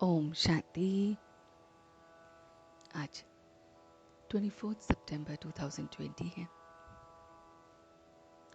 ओम शांति। आज 24 सितंबर 2020 है।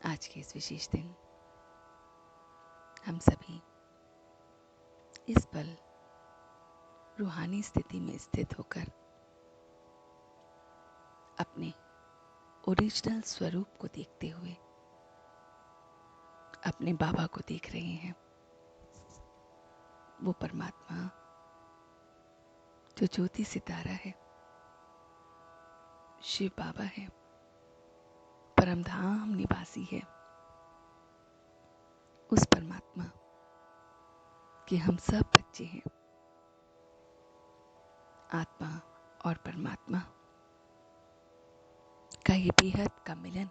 आज के इस विशेष दिन हम सभी इस पल रूहानी स्थिति में स्थित होकर अपने ओरिजिनल स्वरूप को देखते हुए अपने बाबा को देख रहे हैं। वो परमात्मा जो ज्योति सितारा है, शिव बाबा है, परमधाम निवासी है। उस परमात्मा के हम सब बच्चे हैं। आत्मा और परमात्मा का ये बेहद का मिलन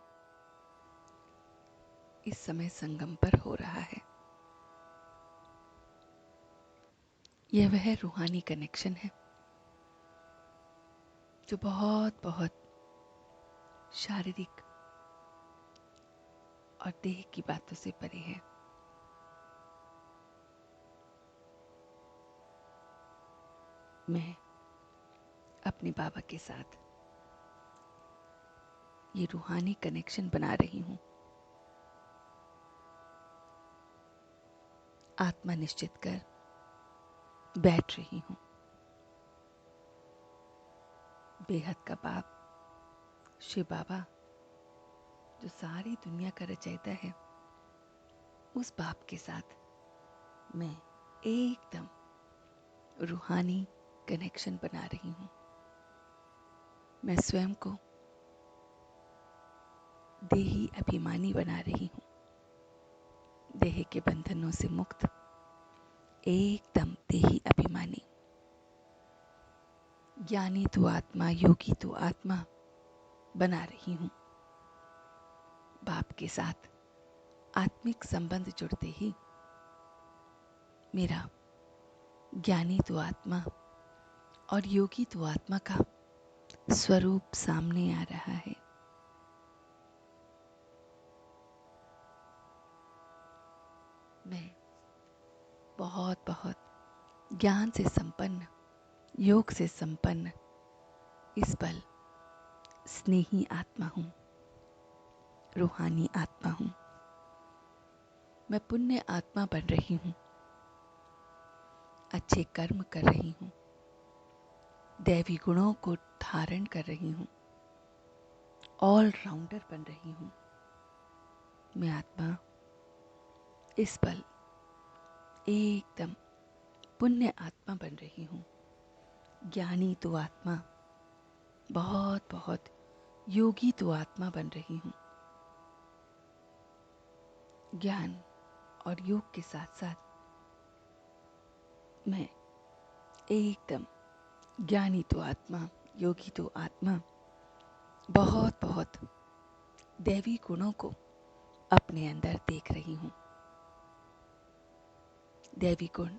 इस समय संगम पर हो रहा है। यह वह रूहानी कनेक्शन है जो बहुत बहुत शारीरिक और देह की बातों से परे है। मैं अपने बाबा के साथ ये रूहानी कनेक्शन बना रही हूँ। आत्मा निश्चित कर बैठ रही हूँ। बेहद का बाप शिव बाबा जो सारी दुनिया का रचयिता है, उस बाप के साथ मैं एकदम रूहानी कनेक्शन बना रही हूँ। मैं स्वयं को देही अभिमानी बना रही हूँ। देह के बंधनों से मुक्त एकदम देही अभिमानी। ज्ञानी तो आत्मा, योगी तो आत्मा बना रही हूँ। बाप के साथ आत्मिक संबंध जुड़ते ही मेरा ज्ञानी तो आत्मा और योगी तो आत्मा का स्वरूप सामने आ रहा है। मैं बहुत बहुत ज्ञान से संपन्न, योग से संपन्न इस पल स्नेही आत्मा हूँ, रूहानी आत्मा हूँ। मैं पुण्य आत्मा बन रही हूँ, अच्छे कर्म कर रही हूँ, दैवी गुणों को धारण कर रही हूँ, ऑल राउंडर बन रही हूँ। मैं आत्मा इस पल एकदम पुण्य आत्मा बन रही हूँ। ज्ञानी तो आत्मा, बहुत बहुत योगी तो आत्मा बन रही हूँ। ज्ञान और योग के साथ साथ मैं एकदम ज्ञानी तो आत्मा, योगी तो आत्मा, बहुत बहुत दैवी गुणों को अपने अंदर देख रही हूँ। दैवी गुण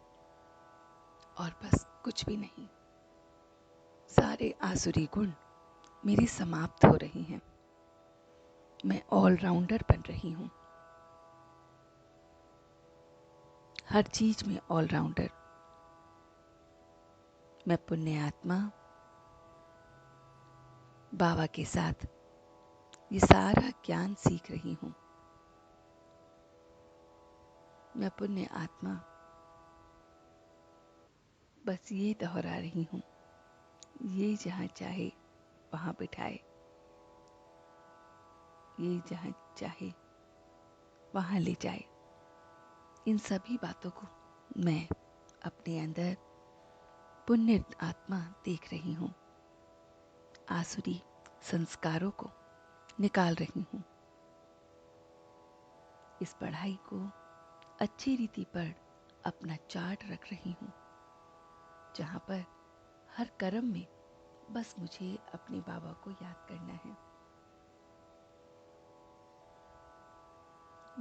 और बस कुछ भी नहीं, सारे आसुरी गुण मेरी समाप्त हो रही हैं। मैं ऑलराउंडर बन रही हूँ, हर चीज में ऑलराउंडर। मैं पुण्य आत्मा बाबा के साथ ये सारा ज्ञान सीख रही हूँ। मैं पुण्य आत्मा बस ये दोहरा रही हूँ, ये जहाँ चाहे वहाँ बिठाए, ये जहाँ चाहे वहाँ ले जाए। इन सभी बातों को मैं अपने अंदर पुण्य आत्मा देख रही हूँ। आसुरी संस्कारों को निकाल रही हूँ। इस पढ़ाई को अच्छी रीति पर अपना चार्ट रख रही हूँ, जहाँ पर हर कर्म में बस मुझे अपने बाबा को याद करना है।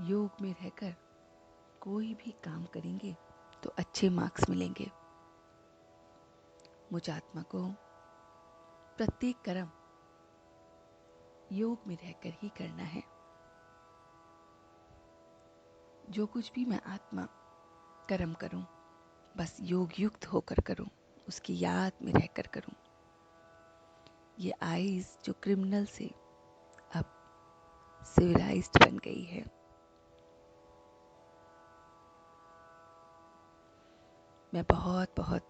योग में रहकर कोई भी काम करेंगे तो अच्छे मार्क्स मिलेंगे। मुझ आत्मा को प्रत्येक कर्म योग में रहकर ही करना है। जो कुछ भी मैं आत्मा कर्म करूं, बस योग युक्त होकर करूं, उसकी याद में रहकर करूं। ये आईज जो क्रिमिनल से अब सिविलाइज्ड बन गई है, मैं बहुत बहुत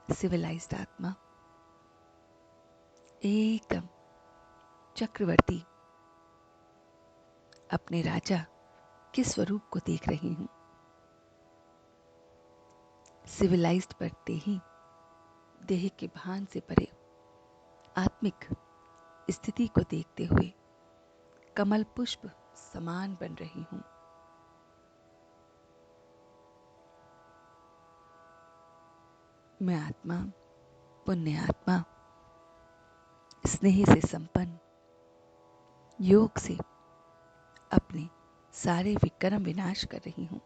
सिविलाइज्ड आत्मा, एकदम चक्रवर्ती अपने राजा के स्वरूप को देख रही हूं। सिविलाइज्ड बनते ही देह के भान से परे आत्मिक स्थिति को देखते हुए कमल पुष्प समान बन रही हूं। मैं आत्मा, पुण्य आत्मा, स्नेह से संपन्न, योग से अपने सारे विक्रम विनाश कर रही हूं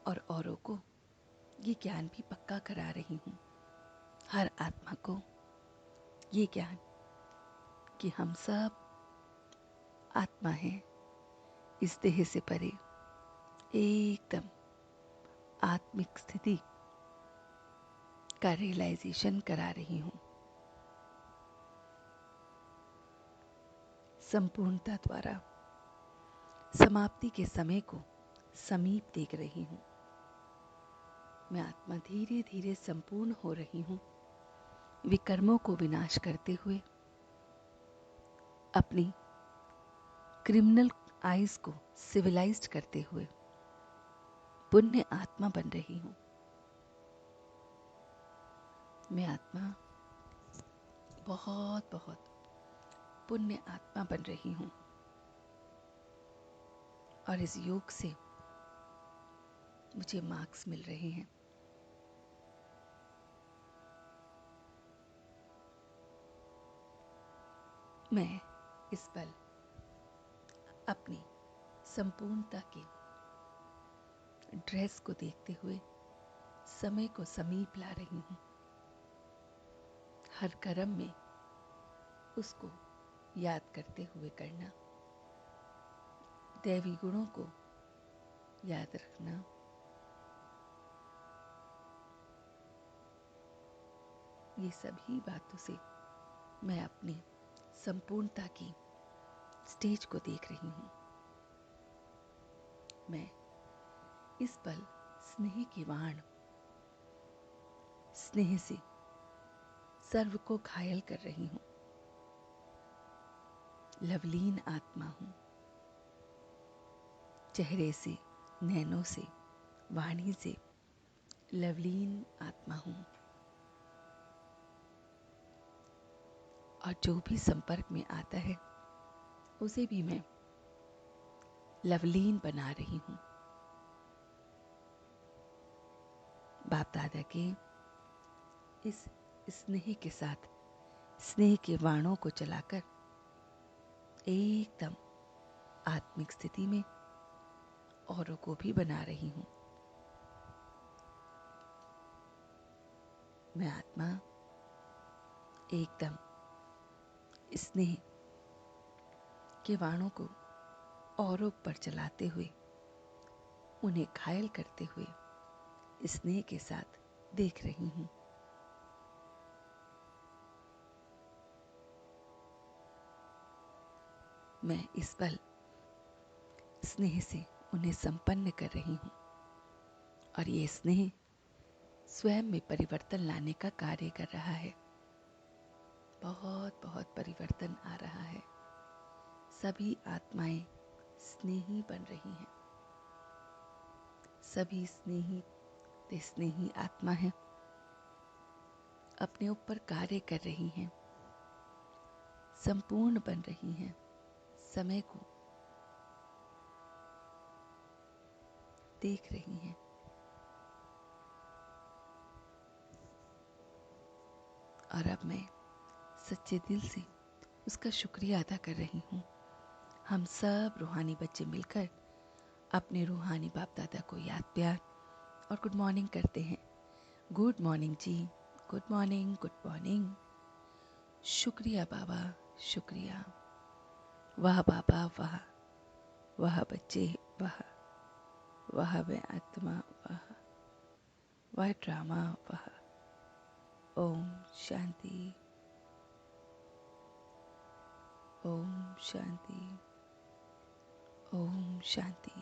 और औरों को ये ज्ञान भी पक्का करा रही हूं, हर आत्मा को ये ज्ञान कि हम सब आत्मा हैं, इस देह से परे एकदम आत्मिक स्थिति का रियलाइजेशन करा रही हूं। संपूर्णता द्वारा समाप्ति के समय को समीप देख रही हूं। मैं आत्मा धीरे धीरे संपूर्ण हो रही हूं, विकर्मों को विनाश करते हुए अपनी क्रिमिनल आइज को सिविलाइज्ड करते हुए पुण्य आत्मा बन रही हूं। मैं आत्मा बहुत बहुत पुण्य आत्मा बन रही हूं और इस योग से मुझे मार्क्स मिल रहे हैं। मैं इस पल अपनी संपूर्णता के ड्रेस को देखते हुए समय को समीप ला रही हूं। हर कर्म में उसको याद करते हुए करना, दैवी गुणों को याद रखना, ये सभी बातों से मैं अपनी संपूर्णता की स्टेज को देख रही हूं। मैं इस पल स्नेह के बाण स्नेह से सर्व को घायल कर रही हूं। लवलीन आत्मा हूं, चेहरे से, नैनों से, वाणी से लवलीन आत्मा हूं और जो भी संपर्क में आता है उसे भी मैं लवलीन बना रही हूं। बाप दादा के इस स्नेह के साथ स्नेह के बाणों को चलाकर एकदम आत्मिक स्थिति में औरों को भी बना रही हूं। मैं आत्मा एकदम स्नेह के बाणों को औरों पर चलाते हुए, उन्हें घायल करते हुए स्नेह के साथ देख रही हूं। मैं इस पल स्नेह से उन्हें संपन्न कर रही हूं और ये स्नेह स्वयं में परिवर्तन लाने का कार्य कर रहा है। बहुत बहुत परिवर्तन आ रहा है। सभी आत्माएं स्नेही बन रही हैं। सभी स्नेही आत्मा हैं, अपने ऊपर कार्य कर रही हैं, संपूर्ण बन रही हैं, समय को देख रही हैं। और अब मैं सच्चे दिल से उसका शुक्रिया अदा कर रही हूँ। हम सब रूहानी बच्चे मिलकर अपने रूहानी बाप दादा को याद, प्यार और गुड मॉर्निंग करते हैं। गुड मॉर्निंग जी, गुड मॉर्निंग, गुड मॉर्निंग। शुक्रिया बाबा, शुक्रिया। वाह बाबा वाह, वाह बच्चे वाह, वह मैं आत्मा, वह ड्रामा, वह। ओम शांति, ओम शांति, ओम शांति।